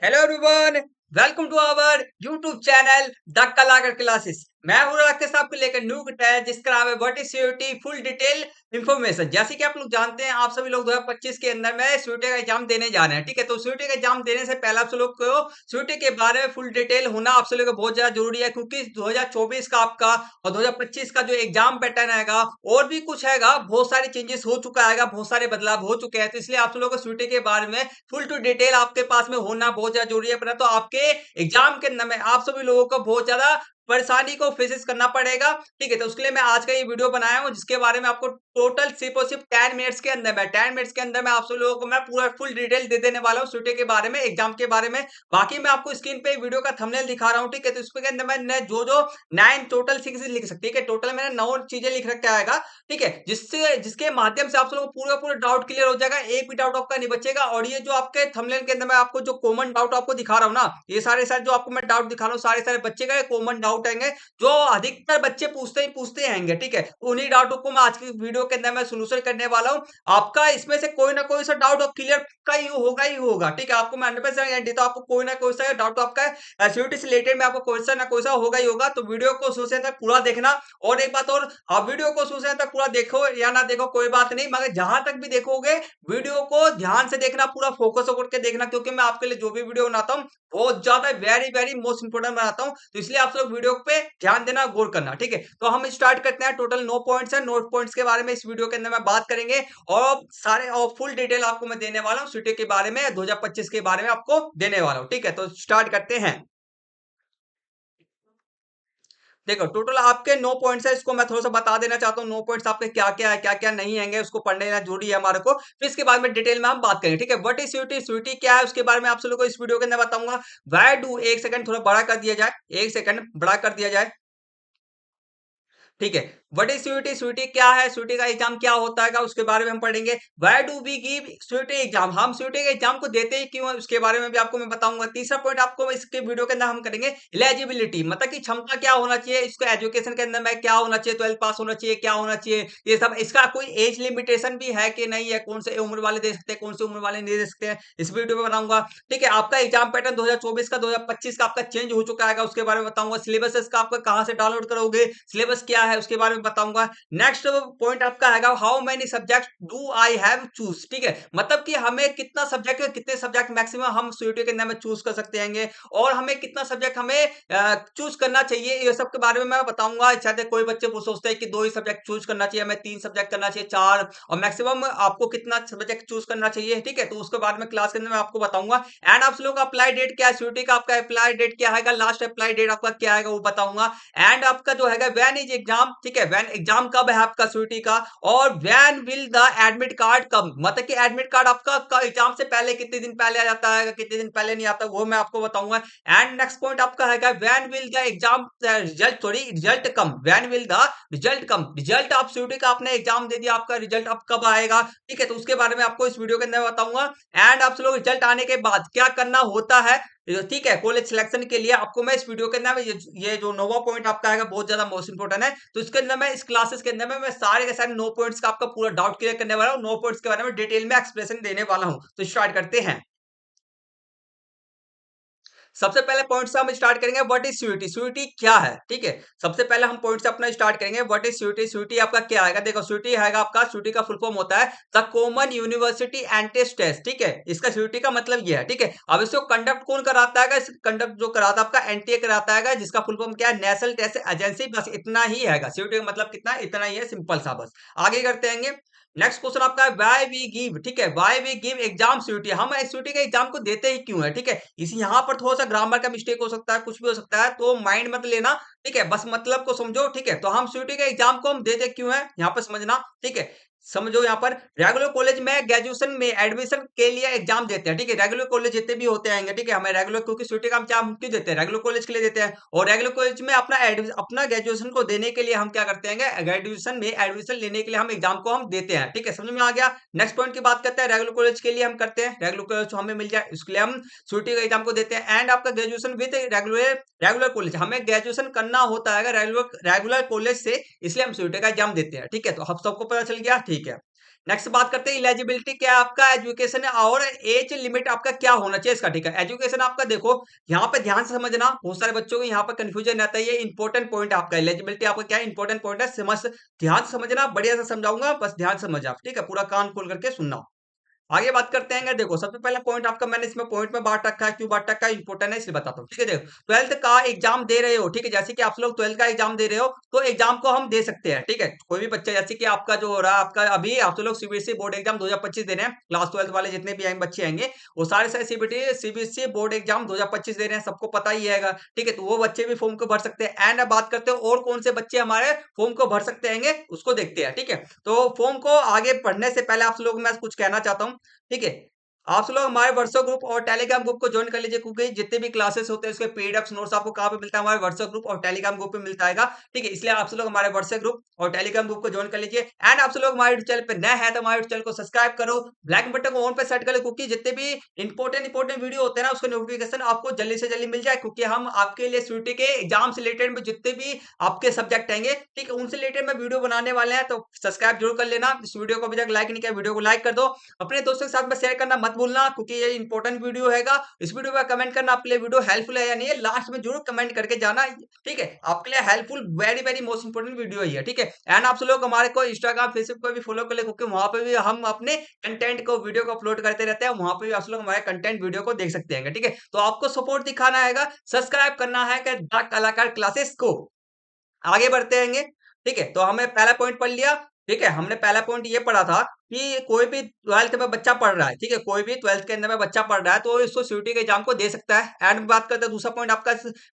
Hello everyone, welcome to our YouTube channel the Kalakar classes. मैं हूं राकेश, आपको लेकर न्यू है जिसका नाम है what is CUET full detail information. जैसे कि आप लोग जानते हैं, आप सभी लोग 2025 के अंदर में सीयूटी का एग्जाम देने जा रहे हैं। ठीक है, तो सीयूटी का एग्जाम देने से पहले आप सब लोग को सीयूटी के बारे में फुल डिटेल होना आप सब लोग को बहुत ज्यादा जरूरी है, क्योंकि 2024 का आपका और 2025 का जो एग्जाम पैटर्न आएगा और भी कुछ आएगा, बहुत सारे चेंजेस हो चुका है, बहुत सारे बदलाव हो चुके हैं। तो इसलिए आप सब लोग को सीयूटी के बारे में फुल टू डिटेल आपके पास में होना बहुत ज्यादा जरूरी है, तो आपके एग्जाम के अंदर में आप सभी लोगों को बहुत ज्यादा परेशानी को फेसेस करना पड़ेगा। ठीक है, तो उसके लिए मैं आज का ये वीडियो बनाया हूं, जिसके बारे में आपको टोटल सिर्फ और सिर्फ 10 मिनट्स के अंदर में 10 मिनट्स के अंदर में आप सब लोगों को मैं पूरा फुल डिटेल दे देने वाला हूं सीटे के बारे में, एग्जाम के बारे में। बाकी मैं आपको स्क्रीन पे वीडियो का थंबनेल दिखा रहा हूं। ठीक है, तो इसके अंदर मैंने जो जो 9 टोटल चीजें लिख सकती है, टोटल मैंने 9 चीजें लिख रखा आएगा। ठीक है, जिससे जिसके माध्यम से आप सब लोगों को पूरा पूरा डाउट क्लियर हो जाएगा, एक भी डाउट आपका नहीं बचेगा। और ये जो आपके थंबनेल के अंदर मैं आपको जो कॉमन डाउट आपको दिखा रहा हूं ना, ये सारे सारे जो आपको मैं डाउट दिखा रहा हूँ, सारे सारे बच्चे का कॉमन डाउट आएंगे, जो अधिकतर बच्चे पूछते आएंगे। ठीक है, तो उन्हीं डाउटों को मैं आज की वीडियो के अंदर मैं सोल्यूशन करने वाला हूँ। आपका इसमें से कोई ना कोई सा डाउट क्लियर का ही होगा। ठीक है, आपको मैं 100% गारंटी देता हूं, आपको कोई ना कोई सा डाउट आपका सीयूटी से रिलेटेड में आपको कोई सा ना कोई सा होगा ही होगा। तो वीडियो को शुरू से तक पूरा देखना। और एक बात और, आप वीडियो को शुरू से तक पूरा देखो या ना देखो कोई बात नहीं, मगर जहां तक भी देखोगे वीडियो को ध्यान से देखना, पूरा फोकस होकर के देखना, क्योंकि मैं आपके लिए जो भी वीडियो बनाता हूँ बहुत ज्यादा वेरी वेरी मोस्ट इंपोर्टेंट बनाता हूं। तो इसलिए आप लोग वीडियो पे ध्यान देना, गौर करना। ठीक है, तो हम स्टार्ट करते हैं। टोटल 9 पॉइंट्स है, 9 पॉइंट्स के बारे में इस वीडियो के अंदर मैं बात करेंगे, और सारे और फुल डिटेल आपको मैं देने वाला हूं सिटी के बारे में, 2025 के बारे में आपको देने वाला हूं। ठीक है, तो स्टार्ट करते हैं। देखो, टोटल आपके 9 पॉइंट्स है, इसको मैं थोड़ा सा बता देना चाहता हूँ। 9 पॉइंट्स आपके क्या क्या है, क्या क्या नहीं आएंगे, उसको पढ़ने लेना जरूरी है हमारे को। फिर इसके बाद में डिटेल में हम बात करेंगे। ठीक है, व्हाट इज स्वीटी, स्वीटी क्या है, उसके बारे में आप सब लोगों को इस वीडियो के अंदर बताऊंगा। वाई डू, एक सेकंड थोड़ा बड़ा कर दिया जाए, एक सेकंड बड़ा कर दिया जाए। ठीक है, व्हाट इज स्वीटी, स्वीटी क्या है, स्वीटी का एग्जाम क्या होता है, उसके बारे में हम पढ़ेंगे। Why do we give CUET exam, हम स्वीटी के एग्जाम को देते ही क्यों है, उसके बारे में भी आपको मैं बताऊंगा। तीसरा पॉइंट आपको इसके वीडियो के अंदर हम करेंगे एलिजिबिलिटी, मतलब कि क्षमता क्या होना चाहिए, इसको एजुकेशन के अंदर में क्या होना चाहिए, 12 पास होना चाहिए, क्या होना चाहिए, ये सब। इसका कोई एज लिमिटेशन भी है कि नहीं है, कौन से उम्र वाले दे सकते हैं, कौन से उम्र वाले नहीं दे सकते हैं, इस वीडियो में बताऊंगा। ठीक है, आपका एग्जाम पैटर्न 2024 का 2025 का आपका चेंज हो चुका है, उसके बारे में बताऊंगा। सिलेबस का आपका कहां से डाउनलोड करोगे, सिलेबस क्या है उसके बारे में बताऊंगा। नेक्स्ट पॉइंट आपका है how many subject do I have choose. ठीक है, मतलब कि हमें कितना सब्जेक्ट, कितने सब्जेक्ट मैक्सिमम हम सीयूटी के अंदर में चूज कर सकते हैं, और हमें कितना सब्जेक्ट हमें चूज करना चाहिए, ये सब के बारे में मैं बताऊंगा। शायद कोई बच्चे वो सोचते हैं कि 2 ही सब्जेक्ट चूज करना चाहिए, हमें 3 सब्जेक्ट करना चाहिए, 4, और मैक्सिमम आपको कितना सब्जेक्ट चूज करना चाहिए। ठीक है, तो उसके बाद में क्लास के अंदर मैं आपको बताऊंगा। एंड आप लोगों का अप्लाई डेट क्या है, सीयूटी का आपका अप्लाई डेट क्या है, लास्ट अप्लाई डेट आपका क्या है वो बताऊंगा। एंड आपका जो है व्हेन इज एग्जाम, ठीक है, व्हेन एग्जाम कब है आपका सीयूटी का, और when will the admit card come, मतलब कि एडमिट कार्ड आपका एग्जाम से पहले कितने दिन पहले आ जाता है, कितने दिन पहले नहीं आता, वो मैं आपको बताऊंगा। एंड नेक्स्ट पॉइंट आपका है when will the exam result, sorry result come, when will the result come, result आप सीयूटी का आपने एग्जाम दे दिया, आपका रिजल्ट अब कब आएगा। ठीक है, तो उसके बारे में आपको इस वीडियो के अंदर बताऊंगा। एंड आप लोग रिजल्ट आने के बाद क्या करना होता है, ठीक है, कॉलेज सिलेक्शन के लिए आपको मैं इस वीडियो के अंदर ये जो नोवा पॉइंट आपका है बहुत ज्यादा मोस्ट इंपोर्टेंट है, तो इसके अंदर मैं इस क्लासेस के अंदर में मैं सारे के सारे 9 पॉइंट्स का आपका पूरा डाउट क्लियर करने वाला हूँ, 9 पॉइंट्स के बारे में डिटेल में एक्सप्लेनेशन देने वाला हूँ। तो स्टार्ट करते हैं। सबसे पहले पॉइंट से हम स्टार्ट करेंगे, व्हाट इज सीयूटी, सीयूटी क्या है। ठीक है, सबसे पहले हम पॉइंट से अपना स्टार्ट करेंगे। व्हाट इज सीयूटी, सीयूटी आपका क्या आएगा, देखो सीयूटी आएगा आपका, सीयूटी का फुल फॉर्म होता है the common university entrance test. ठीक है, इसका सीयूटी का मतलब ये है। ठीक है, अब इसको कंडक्ट कौन कराता है, कंडक्ट जो कराता है आपका एनटीए कराता है, जिसका फुल फॉर्म क्या है, नेशनल टेस्ट एजेंसी। बस इतना ही है सीयूटी का मतलब, कितना, इतना ही है, सिंपल सा। बस आगे करते हैं। नेक्स्ट क्वेश्चन आपका है व्हाई वी गिव, ठीक है, why we give exam CUET, हम सीयूटी के एग्जाम को देते ही क्यों है। ठीक है, इस यहाँ पर थोड़ा सा ग्रामर का मिस्टेक हो सकता है, कुछ भी हो सकता है, तो माइंड मत लेना। ठीक है, बस मतलब को समझो। ठीक है, तो हम सीयूटी के एग्जाम को हम देते क्यों है, यहाँ पर समझना। ठीक है, समझो, यहाँ पर रेगुलर कॉलेज में ग्रेजुएशन में एडमिशन के लिए एग्जाम देते हैं। ठीक है, रेगुलर कॉलेज जितने भी होते हैं, ठीक है, हमें रेगुलर, क्योंकि सीयूटी का हम क्या क्यों देते हैं, रेगुलर कॉलेज के लिए देते हैं, और रेगुलर कॉलेज में अपना ग्रेजुएशन को देने के लिए हम क्या करते हैं, ग्रेजुएशन में एडमिशन लेने के लिए हम एग्जाम को हम देते हैं। ठीक है, समझ में आ गया। नेक्स्ट पॉइंट की बात करते हैं, रेगुलर कॉलेज के लिए हम करते हैं, रेगुलर कॉलेज हमें मिल जाए इसके लिए हम सीयूटी का एग्जाम को देते हैं। एंड आपका graduation with regular regular college, हमें ग्रेजुएशन करना होता है रेगुलर कॉलेज से, इसलिए हम सीयूटी का एग्जाम देते हैं। ठीक है, तो अब सबको पता चल गया। ठीक है, नेक्स्ट बात करते हैं इलिजिबिलिटी क्या है आपका एजुकेशन और एज लिमिट आपका क्या होना चाहिए इसका, ठीक है। एजुकेशन आपका देखो यहाँ पे ध्यान से समझना, बहुत सारे बच्चों को यहाँ पे कंफ्यूजन रहता है, ये इंपॉर्टेंट पॉइंट है आपका। एलिजिबिलिटी आपका क्या इंपॉर्टेंट पॉइंट है, समझ ध्यान से समझना, बढ़िया से समझाऊंगा, बस ध्यान से समझ आप, ठीक है, पूरा कान खोल करके सुनना। आगे बात करते हैं, देखो सबसे पहला पॉइंट आपका मैंने इसमें पॉइंट में बांट रखा है, क्यों बांट रखा है इंपोर्टेंट है इसलिए बताता हूँ, ठीक है। देखो 12th का एग्जाम दे रहे हो, ठीक है, जैसे कि आप लोग 12th का एग्जाम दे रहे हो तो एग्जाम को हम दे सकते हैं, ठीक है। कोई भी बच्चा जैसे कि आपका जो हो रहा है, आपका अभी आप लोग सीबीएसई बोर्ड एग्जाम 2025 दे रहे हैं, क्लास 12 वाले जितने भी आएंगे बच्चे आएंगे वो सारे सारे सीबीएसई बोर्ड एग्जाम 2025 दे रहे हैं, सबको पता ही है, ठीक है। तो वो बच्चे भी फॉर्म को भर सकते हैं। एंड अब बात करते हैं और कौन से बच्चे हमारे फॉर्म को भर सकते हैं, उसको देखते हैं, ठीक है। तो फॉर्म को आगे पढ़ने से पहले आप लोग मैं कुछ कहना चाहता हूँ, ठीक है। आप लोग हमारे व्हाट्सएप ग्रुप और टेलीग्राम ग्रुप को ज्वाइन कर लीजिए, क्योंकि जितने भी क्लासेस होते हैं उसके पीडीएफ नोट्स आपको कहाँ पे मिलता है, हमारे व्हाट्सएप ग्रुप और टेलीग्राम ग्रुप पे मिलता है, ठीक है। इसलिए आप लोग हमारे व्हाट्सएप ग्रुप और टेलीग्राम ग्रुप को ज्वाइन कर लीजिए। एंड आप लोग हमारे चैनल पे नए हैं तो हमारे चैनल को सब्सक्राइब करो, ब्लैक बटन को ऑन पे सेट करो, क्योंकि जितने भी इंपॉर्टेंट वीडियो होते हैं ना उसका नोटिफिकेशन आपको जल्दी से जल्दी मिल जाए, क्योंकि हम आपके लिए सीयूटी के एग्जाम से रिलेटेड में जितने भी आपके सब्जेक्ट आएंगे, ठीक है, उनसे रिलेटेड में वीडियो बनाने वाले हैं। तो सब्सक्राइब जरूर कर लेना, इस वीडियो को अभी तक लाइक नहीं किया वीडियो को लाइक कर दो, अपने दोस्तों के साथ में शेयर करना मत भूलना, क्योंकि ये इंपॉर्टेंट वीडियो हैगा। इस वीडियो में कमेंट करना आपके लिए वीडियो हेल्पफुल है या नहीं है, लास्ट में जरूर कमेंट करके जाना, ठीक है। आपके लिए helpful very very most important video है, ठीक है। एंड आप लोग हमारे को इंस्टाग्राम फेसबुक पर भी फॉलो कर ले, क्योंकि वहां पे भी हम अपने कंटेंट को वीडियो को अपलोड करते रहते हैं, वहां पे भी आप लोग हमारे कंटेंट वीडियो को देख सकते हैं, ठीक है। तो आपको सपोर्ट दिखाना है, सब्सक्राइब करना है द कलाकार क्लासेस को। आगे बढ़ते रहेंगे, ठीक है। तो हमने पहला पॉइंट पढ़ लिया, ठीक है। हमने पहला पॉइंट ये पढ़ा था कि कोई भी 12th में बच्चा पढ़ रहा है, ठीक है, कोई भी 12th के अंदर में बच्चा पढ़ रहा है तो इसको सीयूटी के एग्जाम को दे सकता है। एंड बात करते हैं दूसरा पॉइंट आपका,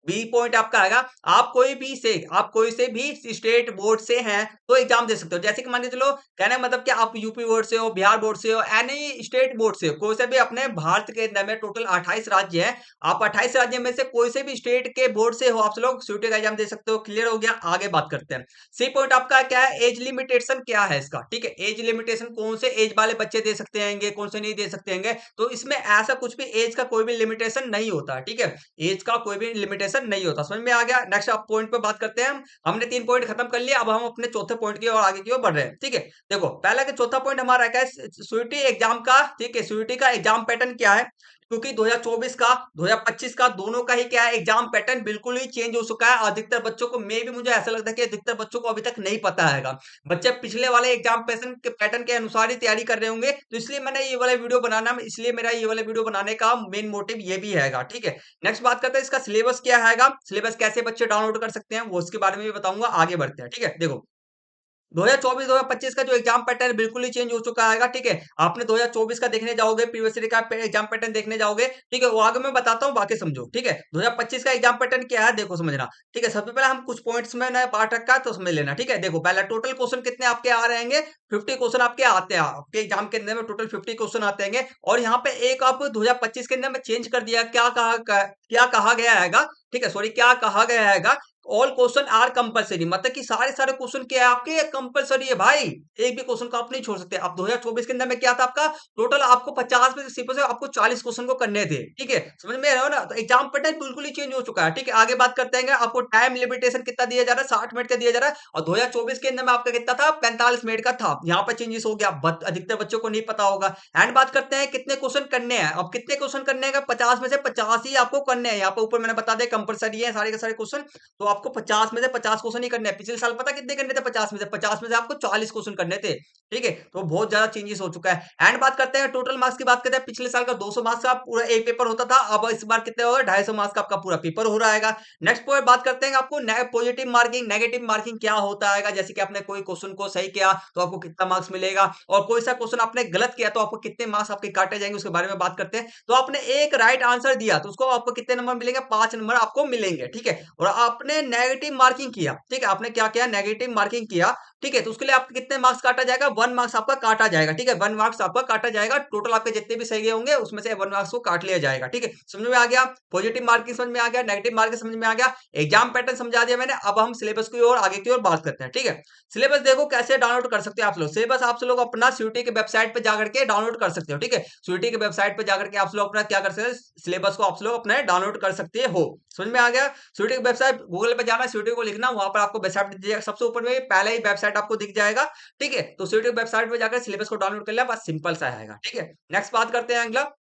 बी पॉइंट आपका आएगा, आप कोई से भी स्टेट बोर्ड से हैं तो एग्जाम दे सकते हो। जैसे कि मान के चलो, कहने का मतलब कि आप यूपी बोर्ड से हो, बिहार बोर्ड से हो, एनी स्टेट बोर्ड से हो, कोई से भी अपने भारत के अंदर में टोटल 28 राज्य है, आप 28 राज्य में से कोई से भी स्टेट के बोर्ड से हो, आप लोग सीयूटी का एग्जाम दे सकते हो। क्लियर हो गया, आगे बात करते हैं। सी पॉइंट आपका क्या है, एज लिमिटेशन क्या है इसका, ठीक है। एज लिमिटेशन कौन से एज वाले बच्चे दे सकते हैं, कौन से नहीं दे सकते हैं, तो इसमें ऐसा कुछ भी एज का कोई भी लिमिटेशन नहीं होता, ठीक है। एज का कोई भी लिमिटेशन नहीं होता, समझ में आ गया। नेक्स्ट आप पॉइंट पे बात करते हैं, हमने 3 पॉइंट खत्म कर लिया, अब हम अपने चौथे पॉइंट की और आगे की ओर बढ़ रहे हैं, ठीक है। देखो पहला के चौथा पॉइंट हमारा क्या है, सीयूटी एग्जाम का, ठीक है, सीयूटी का एग्जाम पैटर्न क्या है, क्योंकि 2024 का 2025 का दोनों का ही क्या है, एग्जाम पैटर्न बिल्कुल ही चेंज हो चुका है। अधिकतर बच्चों को भी मुझे ऐसा लगता है कि अधिकतर बच्चों को अभी तक नहीं पता है, बच्चे पिछले वाले एग्जाम पैटर्न के अनुसार ही तैयारी कर रहे होंगे, तो इसलिए मैंने ये वाला वीडियो बनाना, इसलिए मेरा ये वाला वीडियो बनाने का मेन मोटिव ये भी है, ठीक है। नेक्स्ट बात करते हैं इसका सिलेबस क्या है, सिलेबस कैसे बच्चे डाउनलोड कर सकते हैं वो उसके बारे में भी बताऊंगा, आगे बढ़ते हैं, ठीक है। देखो 2024-2025 का जो एग्जाम पैटर्न बिल्कुल ही चेंज हो चुका है, ठीक है। आपने 2024 का देखने जाओगे, प्रीवियस ईयर का एग्जाम पैटर्न देखने जाओगे, ठीक है, वो आगे मैं बताता हूँ, बाकी समझो, ठीक है। 2025 का एग्जाम पैटर्न क्या है देखो समझना, ठीक है। सबसे पहले हम कुछ पॉइंट्स में नया पार्ट रखा है तो समझ लेना, ठीक है। देखो पहला टोटल क्वेश्चन कितने आपके आ रहेंगे, 50 क्वेश्चन आपके आते हैं, आपके एग्जाम के अंदर में टोटल 50 क्वेश्चन आते हैं। और यहाँ पे एक आप 2025 के अंदर में चेंज कर दिया, क्या कहा गया है, ठीक है, सॉरी, क्या कहा गया है, ऑल क्वेश्चन आर कंपलसरी, मतलब कि सारे सारे क्वेश्चन क्या है आपके कंपलसरी है भाई, एक भी क्वेश्चन को आप नहीं छोड़ सकते। अब 2024 के अंदर में क्या था आपका, टोटल आपको 50 में से आपको 40 क्वेश्चन को करने थे, ठीक है, समझ में आ रहा हो ना। तो एग्जाम पैटर्न बिल्कुल ही चेंज हो चुका है, ठीक है। आगे बात करते हैं, आपको टाइम लिमिटेशन कितना दिया जा रहा है, 60 मिनट का दिया जा रहा है, और 2024 के अंदर में आपका कितना था, 45 मिनट का था। यहाँ पर चेंजेस हो गया, अधिकतर बच्चों को नहीं पता होगा। एंड बात करते हैं कितने क्वेश्चन करने हैं, अब कितने क्वेश्चन करने हैं, 50 में से 50 ही आपको करने हैं। यहाँ पर ऊपर मैंने बता दिया कंपलसरी है सारे के सारे क्वेश्चन, तो आपको 50 में से 50 क्वेश्चन ही करने हैं। पिछले साल पता कितने करने थे, 50 में से आपको 40 क्वेश्चन करने थे, ठीक है। तो बहुत ज्यादा चेंजेस हो चुका है। एंड बात करते हैं टोटल मार्क्स की, बात करते हैं पिछले साल का 200 मार्क्स का पूरा एक पेपर होता था, अब इस बार कितने होगा, 250 मार्क्स का आपका पूरा पेपर हो रहा है। नेक्स्ट पॉइंट बात करते हैं आपको पॉजिटिव मार्किंग नेगेटिव मार्किंग क्या होता है, जैसे कि आपने कोई क्वेश्चन को सही किया तो आपको कितना मार्क्स मिलेगा, और कोई सा क्वेश्चन आपने गलत किया तो आपको कितने मार्क्स आपके काटे जाएंगे, उसके बारे में बात करते हैं। तो आपने एक राइट आंसर दिया तो उसको आपको कितने नंबर मिलेंगे, 5 नंबर आपको मिलेंगे, ठीक है। और आपने नेगेटिव मार्किंग किया, ठीक है, आपने क्या किया, नेगेटिव मार्किंग किया, ठीक है, तो उसके लिए आपके कितने मार्क्स काटा जाएगा, 1 मार्क्स आपका काटा जाएगा, ठीक है, 1 मार्क्स आपका काटा जाएगा। टोटल आपके जितने भी सही होंगे उसमें से 1 मार्क्स को काट लिया जाएगा, ठीक है। समझ में आ गया, पॉजिटिव मार्किंग समझ में आ गया, नेगेटिव मार्किंग समझ में आ गया, एग्जाम पैटर्न समझा दिया मैंने। अब हम सिलेबस की ओर आगे की ओर बात करते हैं, ठीक है। सिलेबस देखो कैसे डाउनलोड कर सकते हैं आप लोग, सिलेबस आप लोग अपना सीयूटी के वेबसाइट पे जाकर के डाउनलोड कर सकते हो, ठीक है। सीयूटी के वेबसाइट पे जाकर के आप लोग अपना क्या कर सकते हैं, सिलेबस को आप लोग अपना डाउनलोड कर सकते हो। समझ में आ गया, सीयूटी की वेबसाइट गूगल वाले पे जाना, सीयूटी को लिखना, वहाँ पर आपको वेबसाइट दिख जाएगा, सबसे ऊपर में पहला ही वेबसाइट आपको दिख जाएगा, ठीक है? तो सीयूटी वेबसाइट पे जाकर सिलेबस को डाउनलोड कर लिया, बस सिंपल सा रहेगा, ठीक है? नेक्स्ट बात करते हैं अगला।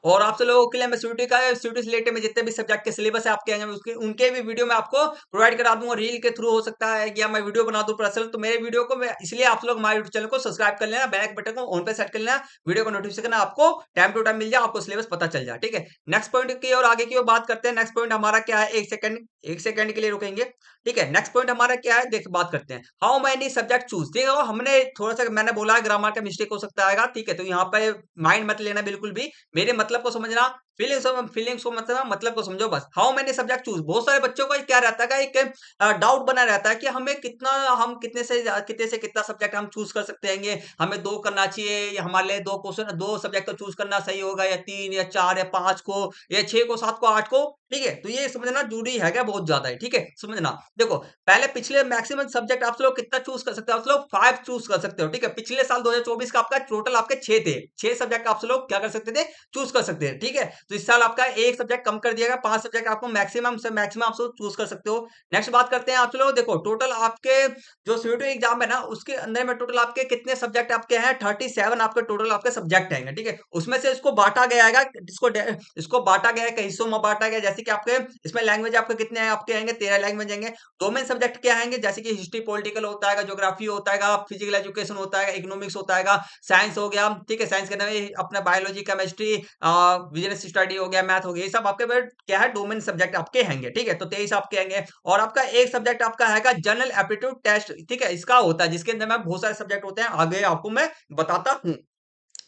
और आप सब लोगों के लिए मैं सीयूटी से रिलेटेड में जितने भी सब्जेक्ट के सिलेबस है आपके आएंगे उसके उनके भी वीडियो मैं आपको प्रोवाइड करा दूंगा, रील के थ्रू हो सकता है या मैं वीडियो बना दूं पर्सनल। तो मेरे वीडियो को मैं इसलिए आप लोग हमारे यूट्यूब चैनल को सब्सक्राइब कर लेना, बेल बटन को ऑन पे सेट कर लेना, वीडियो को नोटिफिकेशन आपको टाइम टू टाइम मिल जाए, आपको सिलेबस पता चल जाए, ठीक है? नेक्स्ट पॉइंट की और आगे की ओर बात करते हैं। नेक्स्ट पॉइंट हमारा क्या है, एक सेकंड के लिए रुकेंगे, ठीक है? नेक्स्ट पॉइंट हमारा क्या है, देख बात करते हैं, हाउ मैनी सब्जेक्ट चूज। देखो हमने थोड़ा सा मैंने बोला ग्रामर का मिस्टेक हो सकता है, ठीक है? तो यहाँ पे माइंड मत लेना बिल्कुल भी, मेरे मतलब को समझना, फीलिंग्स को मतलब को समझो बस। हाउ मैनी सब्जेक्ट चूज, बहुत सारे बच्चों को क्या रहता है, एक डाउट बना रहता है कि हम कितने से कितना सब्जेक्ट हम चूज कर सकते हैं, हमें 2 करना चाहिए या हमारे लिए 2 क्वेश्चन 2 सब्जेक्ट को चूज करना सही होगा, या 3 या 4 या 5 को या 6 को 7 को 8 को, ठीक है? तो ये समझना जरूरी है क्या, बहुत ज्यादा है, ठीक है? समझना, देखो पहले पिछले मैक्सिमम सब्जेक्ट आप लोग कितना चूज कर सकते हो, आप लोग 5 चूज कर सकते हो, ठीक है? पिछले साल 2024 का आपका टोटल आपके 6 थे, 6 सब्जेक्ट आप लोग क्या कर सकते थे, चूज कर सकते हैं, ठीक है? तो इस साल आपका एक सब्जेक्ट कम कर दिया गया, 5 सब्जेक्ट आपको मैक्सिमम से मैक्सिमम आप लोग चूज कर सकते हो। नेक्स्ट बात करते हैं, आप लोग देखो टोटल आपके जो सीयूटी एग्जाम है ना, उसके अंदर में टोटल आपके कितने सब्जेक्ट आपके हैं, 37 आपके टोटल आपके सब्जेक्ट हैं, ठीक है? उसमें से इसको बांटा गया है, इसको बांटा गया है, कई हिस्सों में बांटा गया, जैसे कि आपके इसमें लैंग्वेज आपके कितने हैं, आपके आएंगे 13 लैंग्वेज आएंगे। डोमेन सब्जेक्ट क्या आएंगे, जैसे कि हिस्ट्री पॉलिटिकल होता है, ज्योग्राफी होता है, फिजिकल एजुकेशन होता है, इकोनॉमिक्स होता है, साइंस हो गया, ठीक है? साइंस के अंदर में अपना बायोलॉजी, केमिस्ट्री, बिजनेस स्टडी हो गया, मैथ हो गया, ये सब आपके क्या है, डोमेन सब्जेक्ट आपके हैंगे, ठीक है? तो 23 आपके आएंगे। और आपका एक सब्जेक्ट आपका है जनरल एप्टीट्यूड टेस्ट, ठीक है? इसका होता है जिसके अंदर में बहुत सारे सब्जेक्ट होते हैं, आगे आपको मैं बताता हूँ।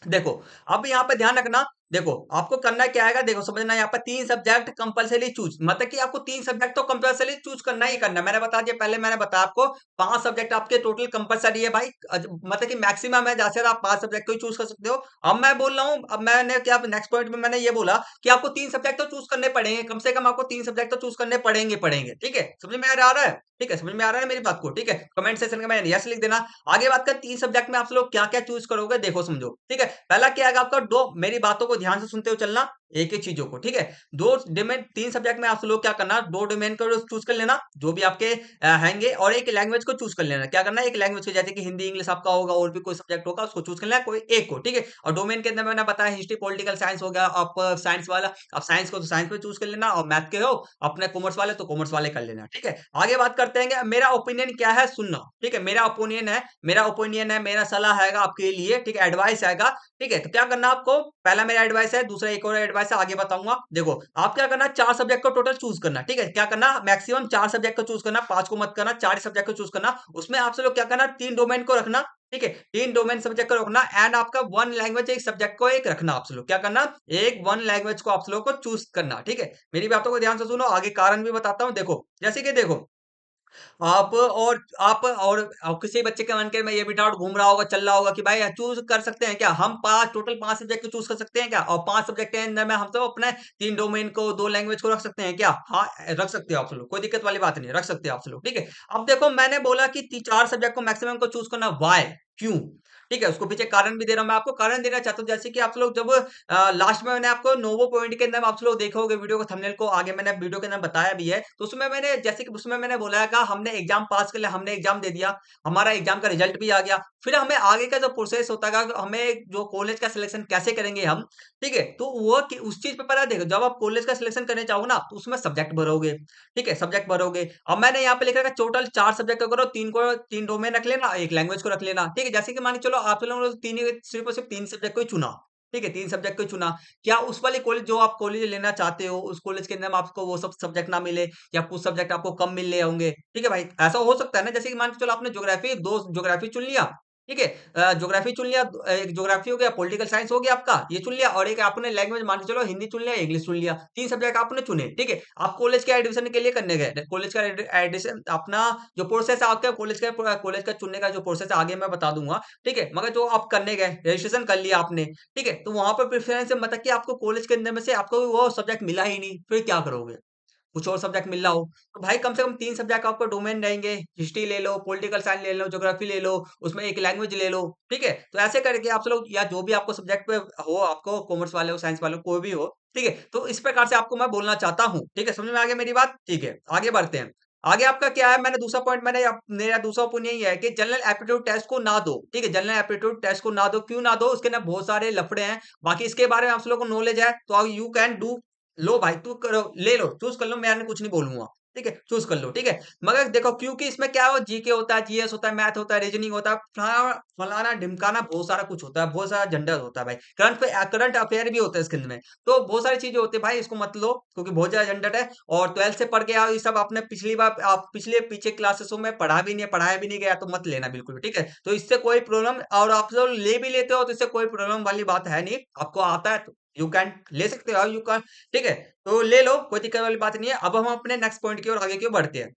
देखो, अब यहाँ पे ध्यान रखना, देखो आपको करना क्या है, देखो समझना, यहाँ पर 3 सब्जेक्ट कंपलसरी चूज, मतलब कि आपको 3 सब्जेक्ट तो कंपलसरी चूज करना ही करना है। मैंने बता दिया, पहले मैंने बताया आपको 5 सब्जेक्ट आपके टोटल कंपलसरी है भाई, मतलब कि मैक्सिमम है, जैसे आप 5 सब्जेक्ट को ही चूज कर सकते हो। अब मैं बोल रहा हूँ, अब मैंने क्या नेक्स्ट पॉइंट में मैंने ये बोला कि आपको 3 सब्जेक्ट तो चूज करने पड़ेंगे, कम से कम आपको 3 सब्जेक्ट तो चूज करने पड़ेंगे, ठीक है? समझ में आ रहा है, ठीक है? समझ में आ रहा है मेरी बात को, ठीक है? कमेंट सेक्शन में यस लिख देना। आगे बात कर, 3 सब्जेक्ट में आप लोग क्या क्या चूज करोगे, देखो समझो, ठीक है? पहला क्या है आपका, दो, मेरी बातों को ध्यान से सुनते हुए चलना, एक एक चीजों को, ठीक है? 2 डोमेन, 3 सब्जेक्ट में आप लोग क्या करना, 2 डोमेन को चूज कर लेना जो भी आपके हैंगे, और एक लैंग्वेज को चूज कर लेना। क्या करना है, एक लैंग्वेज को, जैसे कि हिंदी इंग्लिश आपका होगा, और भी कोई सब्जेक्ट होगा उसको चूज कर लेना, कोई एक को, ठीक है? और डोमेन के अंदर मैंने बताया हिस्ट्री पॉलिटिकल साइंस हो गया, आप साइंस वाला, आप साइंस को तो साइंस पे चूज कर लेना, और मैथ के हो अपने कॉमर्स वाले तो कॉमर्स वाले कर लेना, ठीक है? आगे बात करते हैं, मेरा ओपिनियन क्या है सुनना, ठीक है? मेरा ओपिनियन है, मेरा सलाह है आपके लिए, ठीक है? एडवाइस है, ठीक है? तो क्या करना आपको, पहला मेरा एडवाइस है, दूसरा एक और एडवाइस है, आगे बताऊंगा। देखो आप क्या करना, 4 सब्जेक्ट को टोटल चूज करना, ठीक है? क्या करना, मैक्सिमम 4 सब्जेक्ट को चूज करना, 5 को मत करना, 4 सब्जेक्ट को चूज करना। उसमें आपसे लोग क्या करना, 3 डोमेन को रखना, ठीक है? 3 डोमेन सब्जेक्ट को रखना, एंड आपका 1 लैंग्वेज एक सब्जेक्ट को एक रखना। आप लोग क्या करना, एक 1 लैंग्वेज को आप लोग को चूज करना, ठीक है? मेरी बातों को ध्यान से सुनो, आगे कारण भी बताता हूँ। देखो जैसे कि देखो, आप किसी बच्चे के मन के में ये भी डाउट घूम रहा होगा, चल रहा होगा कि भाई चूज कर सकते हैं क्या, हम 5 टोटल 5 सब्जेक्ट को चूज कर सकते हैं क्या, और 5 सब्जेक्ट के अंदर में हम सब अपने 3 डोमेन को 2 लैंग्वेज को रख सकते हैं क्या? हाँ, रख सकते हो आप लोग, कोई दिक्कत वाली बात नहीं है, रख सकते हो आप लोग, ठीक है? अब देखो मैंने बोला कि 4 सब्जेक्ट को मैक्सिमम को चूज करना, व्हाई, क्यों? ठीक है, उसको पीछे कारण भी दे रहा हूं, मैं आपको कारण देना चाहता हूँ, जैसे कि आप लोग जब लास्ट में मैंने आपको नोवो पॉइंट के अंदर आप लोग देखोगे वीडियो को, थंबनेल को आगे मैंने वीडियो के अंदर बताया भी है, तो उसमें मैंने जैसे कि उसमें मैंने बोला है, हमने एग्जाम पास कर लिया, हमने एग्जाम दे दिया, हमारा एग्जाम का रिजल्ट भी आ गया, फिर हमें आगे का जो प्रोसेस होता है, हमें जो कॉलेज का सिलेक्शन कैसे करेंगे हम, ठीक है? तो वो उस चीज पे पता है, देखो जब आप कॉलेज का सिलेक्शन करने चाहोगे ना, तो उसमें सब्जेक्ट भरोगे, ठीक है? सब्जेक्ट भरोगे। अब मैंने यहाँ पे लिखा है टोटल 4 सब्जेक्ट करो, 3 डोमेन रख लेना, एक लैंग्वेज को रख लेना, ठीक है? जैसे कि मान के चलो आप लोगों ने सिर्फ और सिर्फ 3 सब्जेक्ट को ही चुना, ठीक है? 3 सब्जेक्ट को ही चुना, क्या उस वाले कॉलेज जो आप कॉलेज लेना चाहते हो, उस कॉलेज के अंदर में आपको वो सब सब्जेक्ट ना मिले, या कुछ सब्जेक्ट आपको कम मिल रहे होंगे, ठीक है भाई? ऐसा हो सकता है ना, जैसे कि मान के चलो आपने ज्योग्राफी, 2 ज्योग्राफी चुन लिया, ठीक है? ज्योग्राफी चुन लिया, एक ज्योग्राफी हो गया, पॉलिटिकल साइंस हो गया आपका, ये चुन लिया, और एक आपने लैंग्वेज मान के चलो हिंदी चुन लिया, इंग्लिश चुन लिया, 3 सब्जेक्ट आपने चुने, ठीक है? आप कॉलेज के एडमिशन के लिए करने गए, कॉलेज का एडमिशन अपना जो प्रोसेस है आपका कॉलेज का चुनने का जो प्रोसेस है आगे मैं बता दूंगा, ठीक है? मगर जो आप करने गए, रजिस्ट्रेशन कर लिया आपने, ठीक है? तो वहां पर प्रेफरेंस मतलब कि आपको कॉलेज के अंदर में से आपको वो सब्जेक्ट मिला ही नहीं, फिर क्या करोगे? कुछ और सब्जेक्ट मिल रहा हो, तो भाई कम से कम 3 सब्जेक्ट आपको डोमेन रहेंगे, हिस्ट्री ले लो, पॉलिटिकल साइंस ले लो, ज्योग्राफी ले लो, उसमें एक लैंग्वेज ले लो, ठीक है? तो ऐसे करके आप लोग या जो भी आपको सब्जेक्ट पे हो, आपको कॉमर्स वाले हो, साइंस वाले हो, कोई भी हो, ठीक है? तो इस प्रकार से आपको मैं बोलना चाहता हूँ, ठीक है? समझ में आ गया मेरी बात? ठीक है, आगे बढ़ते हैं। आगे आपका क्या है, मैंने दूसरा पॉइंट मैंने मेरा दूसरा ओपिनियन ये है कि जनरल एप्टीट्यूड टेस्ट को ना दो, ठीक है? जनरल एप्टीट्यूड टेस्ट को ना दो, क्यों ना दो? उसके अंदर बहुत सारे लफड़े हैं, बाकी इसके बारे में आप लोगों को नॉलेज है, तो यू कैन डू, लो भाई तू करो, ले लो, चूज़ कर लो, मैं कुछ नहीं बोलूँगा, ठीक है? चूज़ कर लो, ठीक है? मगर देखो क्योंकि इसमें क्या है, जीके होता है, जीएस होता है, मैथ होता है, रीजनिंग होता है, फलाना-ढिमकाना बहुत सारा कुछ होता है, बहुत सारा झंझट होता है भाई। करंट अफेयर भी होता है इसके अंदर में, तो बहुत सारी चीज़ें होती है भाई, इसको मत लो क्योंकि बहुत ज़्यादा झंझट है और 12th से पढ़ के आओ, ये सब आपने पिछली बार आप पिछले पीछे क्लासेसों में पढ़ा भी नहीं है, पढ़ाया भी नहीं गया, तो मत लेना बिल्कुल भी, ठीक है? तो इससे कोई प्रॉब्लम, और आप लोग ले भी लेते हो तो इससे कोई प्रॉब्लम वाली बात है नहीं, आपको आता है तो यू कैन ले सकते हो, यू कैन, ठीक है? तो ले लो, कोई दिक्कत वाली बात नहीं है। अब हम अपने नेक्स्ट पॉइंट की ओर आगे की ओर बढ़ते हैं।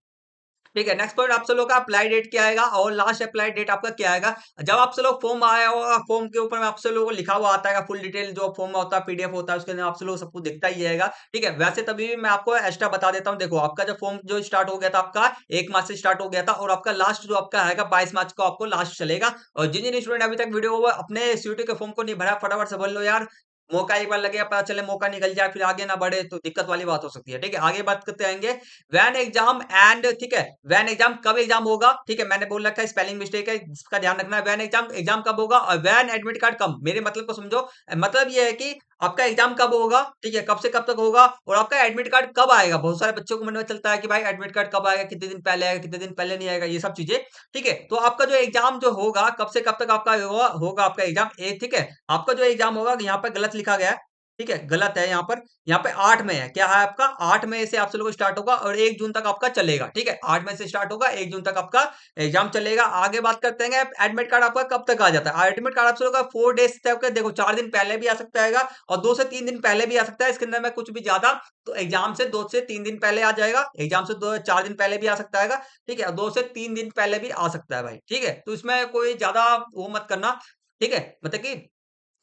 ठीक है, नेक्स्ट पॉइंट आप सब लोग का अप्लाई डेट क्या आएगा और लास्ट अप्लाई डेट आपका क्या आएगा। जब आप सब लोग फॉर्म आया होगा, फॉर्म के ऊपर में आप सब लोगों को लिखा हुआ आता है फुल डिटेल, जो फॉर्म होता है पीडीएफ होता है, उसके अंदर आप सब लोग सबको दिखता ही जाएगा। ठीक है, वैसे तभी भी मैं आपको एक्स्ट्रा बता देता हूँ। देखो आपका जो फॉर्म जो स्टार्ट हो गया था, आपका 1 मार्च से स्टार्ट हो गया था और आपका लास्ट जो आपका आएगा 22 मार्च को आपको लास्ट चलेगा। और जिन जिन स्टूडेंट अभी तक वीडियो अपने सीयूटी के फॉर्म को नहीं भरा, फटाफट से भर लो यार। मौका एक बार लगे, पता चले मौका निकल जाए, फिर आगे ना बढ़े तो दिक्कत वाली बात हो सकती है। ठीक है, आगे बात करते आएंगे वैन एग्जाम एंड, ठीक है, वैन एग्जाम कब एग्जाम होगा। ठीक है, मैंने बोल रखा है, स्पेलिंग मिस्टेक है, इसका ध्यान रखना है। वैन एग्जाम एग्जाम कब होगा और वैन एडमिट कार्ड कब, मेरे मतलब को समझो। मतलब ये है कि आपका एग्जाम कब होगा, ठीक है, कब से कब तक होगा, और आपका एडमिट कार्ड कब आएगा। बहुत सारे बच्चों को मन में चलता है कि भाई एडमिट कार्ड कब आएगा, कितने दिन पहले आएगा, कितने दिन पहले नहीं आएगा, ये सब चीजें। ठीक है, तो आपका जो एग्जाम जो होगा कब से कब तक आपका होगा आपका एग्जाम, ठीक है। आपका जो एग्जाम होगा, यहाँ पर गलत लिखा गया है, ठीक है, गलत है यहाँ पर। यहाँ पे 8 में है, क्या है आपका 8 मई से आप लोगों को स्टार्ट होगा और 1 जून तक आपका चलेगा। ठीक है, 8 मई से स्टार्ट होगा, 1 जून तक आपका एग्जाम चलेगा। आगे बात करते हैं एडमिट कार्ड आपका कब तक आ जाता है। एडमिट कार्ड आप लोगों का 4 डेज तक, देखो 4 दिन पहले भी आ सकता है और 2 से 3 दिन पहले भी आ सकता है। इसके अंदर में कुछ भी ज्यादा, तो एग्जाम से 2 से 3 दिन पहले आ जाएगा, एग्जाम से 4 दिन पहले भी आ सकता है। ठीक है, 2 से 3 दिन पहले भी आ सकता है भाई। ठीक है, तो इसमें कोई ज्यादा वो मत करना। ठीक है, मतलब कि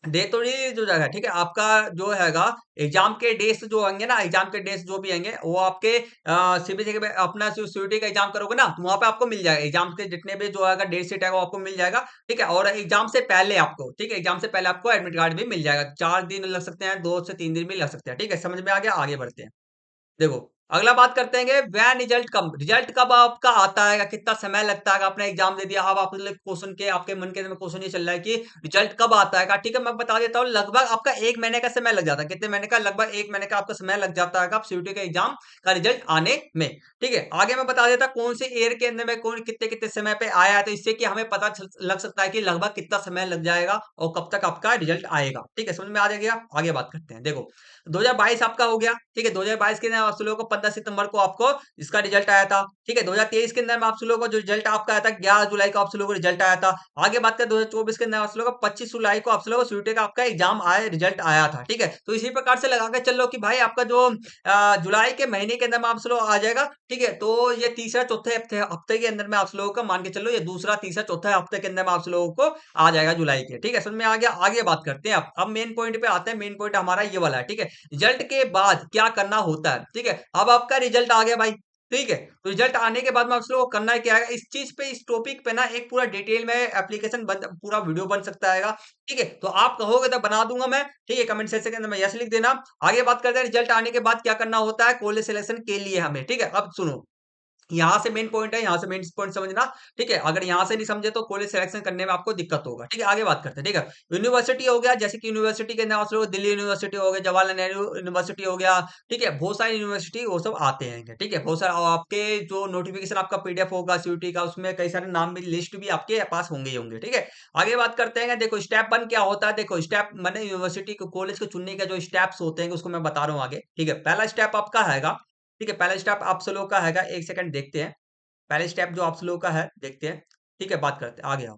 डे तो नहीं जो जाएगा, ठीक है, आपका जो हैगा एग्जाम के डेज जो होंगे ना, एग्जाम के डेज जो भी होंगे वो आपके सीबीएसई के अपना सीयूटी का एग्जाम करोगे ना, तो वहां पे आपको मिल जाएगा एग्जाम के जितने भी जो है डेट शीट है वो आपको मिल जाएगा। ठीक है, और एग्जाम से पहले आपको, ठीक है, एग्जाम से पहले आपको एडमिट कार्ड भी मिल जाएगा। 4 दिन लग सकते हैं, 2 से 3 दिन भी लग सकते हैं। ठीक है, समझ में आ गया, आगे बढ़ते हैं। देखो अगला बात करते हैं वैन रिजल्ट कब आपका आता है, कितना समय लगता है। आपने एग्जाम दे दिया, अब आप क्वेश्चन के आपके मन के अंदर क्वेश्चन ये चल रहा है कि रिजल्ट कब आता है। ठीक है, मैं बता देता हूँ, लगभग आपका 1 महीने का समय लग जाता है। कितने महीने का, लगभग 1 महीने का आपका समय लग जाता है आप सीयूटी के एग्जाम का रिजल्ट आने में। ठीक है, आगे मैं बता देता कौन से ईयर के अंदर में कौन कितने कितने समय पे आया है, तो इससे कि हमें पता लग सकता है कि लगभग कितना समय लग जाएगा और कब तक आपका रिजल्ट आएगा। ठीक है, समझ में आ जाएगा, आगे बात करते हैं। देखो 2022 आपका हो गया। ठीक है, 2022 के अंदर आप लोगों को 15 सितंबर को आपको इसका रिजल्ट आया था। ठीक है, 2023 के अंदर में आप लोगों को जो रिजल्ट आपका आया था 11 जुलाई को आप लोगों को रिजल्ट आया था। आगे बात करें 2024 के अंदर आप लोगों को 25 जुलाई को आप लोगों को सीयूटी का आपका एग्जाम आया, रिजल्ट आया था। ठीक है, तो इसी प्रकार से लगा के चलो कि भाई आपका जो जुलाई के महीने के अंदर में आप लोग आ जाएगा। ठीक है, तो ये तीसरा चौथे हफ्ते हफ्ते के अंदर में आप लोगों का मान के चलो, ये दूसरा तीसरा चौथा हफ्ते के अंदर में आप लोगों को आ जाएगा जुलाई के। ठीक है, समझ में आ गया, आगे बात करते हैं। अब मेन पॉइंट पे आते हैं। मेन पॉइंट हमारा ये वाला है। ठीक है, रिजल्ट के बाद क्या करना होता है। ठीक है, अब आपका रिजल्ट आ गया भाई। ठीक है, तो रिजल्ट आने के बाद में आप लोगों को करना है क्या है, इस चीज पे, इस टॉपिक पे ना एक पूरा डिटेल में एप्लीकेशन बन, पूरा वीडियो बन सकता है। ठीक है, तो आप कहोगे तो बना दूंगा मैं। ठीक है, कमेंट सेक्शन के अंदर में यस लिख देना। आगे बात करते हैं रिजल्ट आने के बाद क्या करना होता है कॉलेज सिलेक्शन के लिए हमें। ठीक है, अब सुनो, यहाँ से मेन पॉइंट है, यहाँ से मेन पॉइंट समझना। ठीक है, अगर यहाँ से नहीं समझे तो कॉलेज सिलेक्शन करने में आपको दिक्कत होगा। ठीक है, आगे बात करते हैं। ठीक है, यूनिवर्सिटी हो गया, जैसे कि यूनिवर्सिटी के नाम से दिल्ली यूनिवर्सिटी हो गया, जवाहरलाल नेहरू यूनिवर्सिटी हो गया। ठीक है, बहुत सारी यूनिवर्सिटी वो सब आते हैं। ठीक है, बहुत सारा, और आपके जो नोटिफिकेशन आपका पीडीएफ होगा सीयूटी का, उसमें कई सारे नाम भी, लिस्ट भी आपके पास होंगे ही होंगे। ठीक है, आगे बात करते हैं। देखो स्टेप 1 क्या होता है। देखो स्टेप मैंने यूनिवर्सिटी को, कॉलेज को चुनने का जो स्टेप्स होते हैं उसको मैं बता रहा हूँ आगे। ठीक है, पहला स्टेप आपका हैगा, ठीक है, पहला स्टेप आप लोगों का हैगा, एक सेकंड देखते हैं। पहले स्टेप जो आप लोगों का है देखते हैं। ठीक है, बात करते हैं, आगे आओ।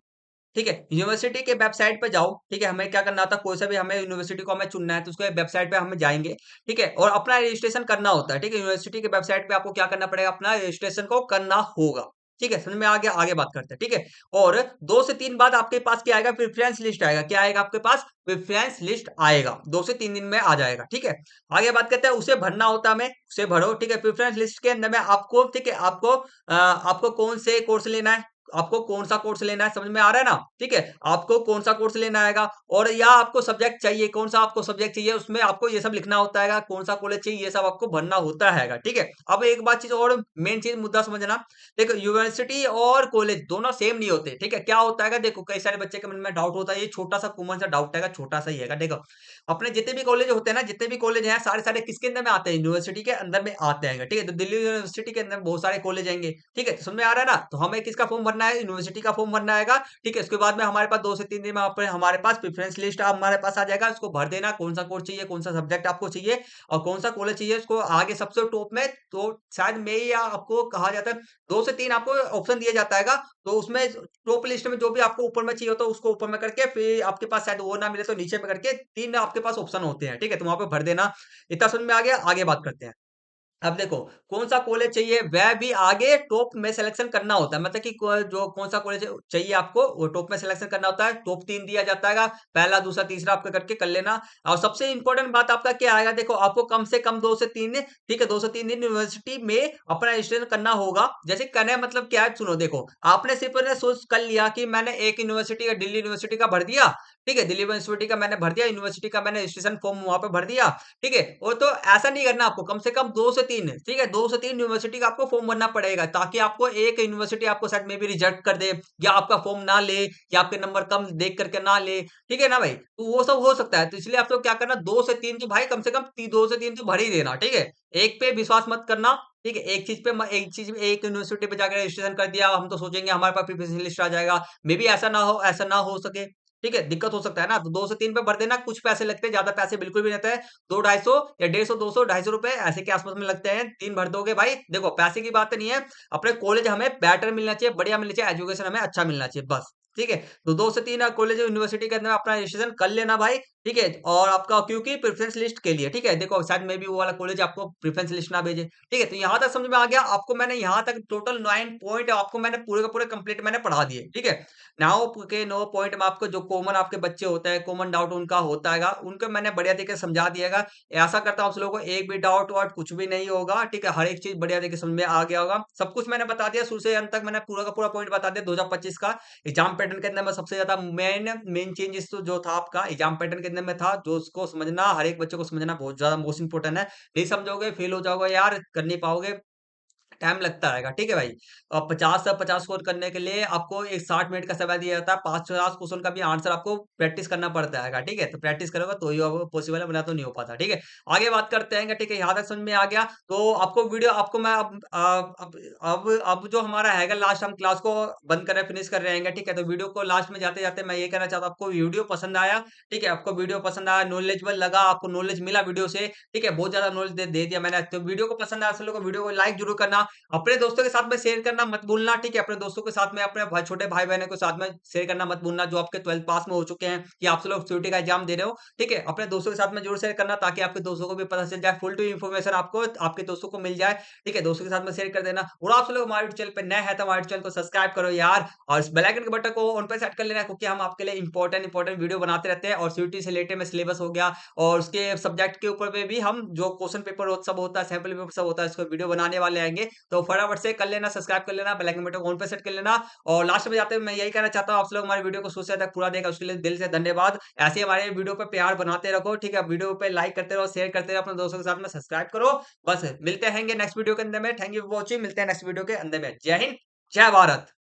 ठीक है, यूनिवर्सिटी के वेबसाइट पे जाओ। ठीक है, हमें क्या करना था, कोई सा भी हमें यूनिवर्सिटी को हमें चुनना है तो उसके वेबसाइट पे हमें जाएंगे। ठीक है, और अपना रजिस्ट्रेशन करना होता है। ठीक है, यूनिवर्सिटी के वेबसाइट पे आपको क्या करना पड़ेगा, अपना रजिस्ट्रेशन को करना होगा। ठीक है, समझ में आ गया? आगे बात करते हैं, ठीक है? और 2 से 3 बाद आपके पास क्या आएगा? प्रेफ़रेंस लिस्ट आएगा। क्या आएगा आपके पास? प्रेफ़रेंस लिस्ट आएगा। 2 से 3 दिन में आ जाएगा, ठीक है? आगे बात करते हैं, उसे भरना होता है हमें, उसे भरो, ठीक है? प्रेफ़रेंस लिस्ट के अंदर में आपको, ठीक है, आपको कौन से कोर्स लेना है, आपको कौन-सा कोर्स लेना है, समझ में आ रहा है ना? ठीक है? आपको कौन-सा कोर्स लेना आएगा और या आपको सब्जेक्ट चाहिए, कौन-सा आपको सब्जेक्ट चाहिए, उसमें आपको ये सब लिखना होता हैगा, कौन-सा कॉलेज चाहिए, ये सब आपको भरना होता हैगा, ठीक है? अब एक बात चीज़ और मेन चीज़ मुद्दा समझना, देखो यूनिवर्सिटी और कॉलेज दोनों सेम नहीं होते, ठीक है? क्या होता हैगा देखो कई सारे बच्चे के मन में डाउट होता है, ये छोटा-सा कॉमन सा डाउट हैगा, छोटा-सा ही हैगा, देखो अपने जितने भी कॉलेज होते हैं ना, जितने भी कॉलेज हैं, सारे-सारे किसके अंदर में आते हैं? यूनिवर्सिटी के अंदर में आते हैं, ठीक है? तो दिल्ली यूनिवर्सिटी के अंदर बहुत सारे कॉलेज आएँगे, ठीक है? तो समझ में आ रहा है ना? तो हमें किसका फॉर्म भरना है? यूनिवर्सिटी का फॉर्म भरना आएगा, ठीक है? उसके बाद में हमारे पास 2 से 3 दिन में हमारे पास प्रेफ़रेंस लिस्ट हमारे पास आ जाएगा, उसको भर देना, कौन-सा कोर्स चाहिए, कौन-सा सब्जेक्ट आपको चाहिए और कौन-सा कॉलेज चाहिए, उसको आगे सबसे टॉप में तो शायद मेल या आपको कहा जाता है 2 से 3 आपको ऑप्शन दिया जाता हैगा, तो उसमें टॉप लिस्ट में जो भी आपको ऊपर में चाहिए होता है, उसको ऊपर में करके फिर आपके पास शायद वो ना मिले तो नीचे में करके 3 आपके पास ऑप्शन होते हैं, ठीक है? तो वहाँ पे भर देना। इतना समझ में आ गया? आगे बात करते हैं। अब देखो, कौन-सा कॉलेज चाहिए वह भी आगे टॉप में सिलेक्शन करना होता है। मतलब कि जो कौन-सा कॉलेज चाहिए आपको वो टॉप में सिलेक्शन करना होता है। टॉप 3 दिया जाता हैगा, पहला, दूसरा, तीसरा आपका करके कर लेना। और सबसे इम्पोर्टेंट बात आपका क्या आएगा देखो आपको कम से कम 2 से 3 दिन ठीक है, 2 से 3 दिन यूनिवर्सिटी में अपना रजिस्ट्रेशन करना होगा। जैसे कहने का मतलब क्या है सुनो देखो, आपने सिर्फ़ ना सोच कर लिया कि मैंने एक यूनिवर्सिटी का दिल्ली यूनिवर्सिटी का भर दिया, ठीक है? दिल्ली यूनिवर्सिटी का मैंने भर दिया, यूनिवर्सिटी का मैंने रजिस्ट्रेशन फॉर्म वहाँ पे भर दिया, ठीक है? वो तो ऐसा नहीं करना आपको, कम से कम 2 से 3 ठीक है? 2 से 3 यूनिवर्सिटी का आपको फॉर्म भरना पड़ेगा, ताकि आपको एक यूनिवर्सिटी आपको शायद मे बी रिजेक्ट कर दे या आपका फॉर्म ना ले या आपके नंबर कम देख कर के ना ले, ठीक है ना भाई? तो वो सब हो सकता है, तो इसलिए आपको क्या करना 2 से 3 तो भाई कम से कम ती 2 से 3 तो भर ही देना, ठीक है? एक पे विश्वास मत करना, ठीक है? एक चीज़ में एक यूनिवर्सिटी पे जाकर रजिस्ट्रेशन कर दिया, हम तो सोचेंगे हमारे पास प्रीवियस लिस्ट आ जाएगा, मे बी ऐसा ना हो सके, ठीक है? दिक्कत हो सकता है ना, तो 2 से 3 पे भर देना, कुछ पैसे लगते हैं, ज़्यादा पैसे बिल्कुल भी नहीं लगते हैं। 2 250 या 150 200 ₹250 ऐसे के आस-पास में लगते हैं। 3 भर दोगे भाई, देखो पैसे की बात नहीं है, अपने कॉलेज हमें बेटर मिलना चाहिए, बढ़िया मिलना चाहिए, एजुकेशन हमें अच्छा मिलना चाहिए, बस। ठीक है? तो 2 से 3 कॉलेज यूनिवर्सिटी के अंदर अपना रजिस्ट्रेशन कर लेना भाई, ठीक है? और आपका क्योंकि प्रेफ़रेंस लिस्ट के लिए, ठीक है? देखो शायद मे बी वो वाला कॉलेज आपको प्रेफ़रेंस लिस्ट ना भेजे, ठीक है? तो यहाँ तक समझ में आ गया, आपको मैंने यहाँ तक टोटल 9 पॉइंट आपको मैंने पूरे का पूरे कंप्लीट मैंने पढ़ा दिए, ठीक है? 9 पॉइंट में आपको जो कॉमन आपके बच्चे होते हैं, कॉमन डाउट उनका होता हैगा, उनको मैंने बढ़िया तरीके से समझा दिया हैगा। ऐसा करता हूँ आप लोगों को एक भी डाउट वाउट कुछ भी नहीं होगा, ठीक है? हर एक चीज़ बढ़िया तरीके से समझ में आ गया होगा। सब कुछ मैंने बता दिया शुरू से अंत तक मैंने पूरा का पूरा पॉइंट बता दिया 2025 का एग्ज़ाम पैटर्न के अंदर में सबसे ज़्यादा मेन चेंजेस तो जो था आपका एग्ज़ाम पैटर्न के अंदर में था, जो उसको समझना हर एक बच्चे को समझना बहुत ज़्यादा मोस्ट इम्पोर्टेंट है। नहीं समझोगे, फेल हो जाओगे यार, कर नहीं पाओगे। टाइम लगता रहेगा, ठीक है भाई? 50 से 50 स्कोर करने के लिए आपको एक 60 मिनट का समय दिया जाता है, 5-50 क्वेश्चन का भी आंसर आपको प्रैक्टिस करना पड़ता हैगा, ठीक है? तो प्रैक्टिस करोगे तो ही वो पॉसिबल है, वरना तो नहीं हो पाता, ठीक है? आगे बात करते हैं, ठीक है? यहाँ तक समझ में आ गया, तो आपको वीडियो आपको मैं अब जो हमारा हैगा लास्ट हम क्लास को बंद कर रहे हैं, फिनिश कर रहे हैं, ठीक है? तो वीडियो को लास्ट में जाते-जाते मैं ये कहना चाहता हूँ, आपको वीडियो पसंद आया, ठीक है? आपको वीडियो पसंद आया, नॉलेजेबल लगा, आपको नॉलेज मिला वीडियो से, ठीक है? बहुत ज़्यादा नॉलेज दे दिया मैंने, तो वीडियो को पसंद आया, आप लोगों को वीडियो को लाइक ज़रूर करना। अपने दोस्तों के साथ में शेयर करना मत भूलना, ठीक है? अपने दोस्तों के साथ में, अपने भाई छोटे भाई-बहनों के साथ में शेयर करना मत भूलना, जो आपके 12th पास में हो चुके हैं या आप लोग सीयूईटी का एग्ज़ाम दे रहे हो, ठीक है? अपने दोस्तों के साथ में ज़रूर शेयर करना ताकि आपके दोस्तों को भी पता चल जाए, फुल टू इन्फॉर्मेशन आपको आपके दोस्तों को मिल जाए, ठीक है? दोस्तों के साथ में शेयर कर देना और आप लोग हमारे चैनल पे नए हैं तो हमारे चैनल को सब्सक्राइब करो यार और इस बेल आइकन के बटन को ऑन पे सेट कर लेना क्योंकि हम आपके लिए इंपॉर्टेंट वीडियो बनाते रहते हैं और सीयूईटी से रिलेटेड में सिलेबस हो गया और उसके सब्जेक्ट के ऊपर में भी हम जो क्वेश्चन पेपर सब होता है, सैंपल पेपर सब होता है, इसको वीडियो बनाने वाले आएँगे। तो फटाफट से कर लेना, सब्सक्राइब कर लेना, बेल आइकन बटन को ऑन पे सेट कर लेना और लास्ट में जाते हुए मैं यही कहना चाहता हूँ आप लोग हमारे वीडियो को शुरू से अंत तक पूरा देखा उसके लिए दिल से धन्यवाद। ऐसे ही हमारे वीडियो पे प्यार बनाते रखो, ठीक है? वीडियो पे लाइक करते रहो, शेयर करते रहो, अपने दोस्तों के साथ में सब्सक्राइब करो। बस मिलते हैंगे नेक्स्ट वीडियो के अंदर में। Thank you for watching. मिलते हैं नेक्स्ट वीडियो के अंदर में। जय हिंद, जय भारत।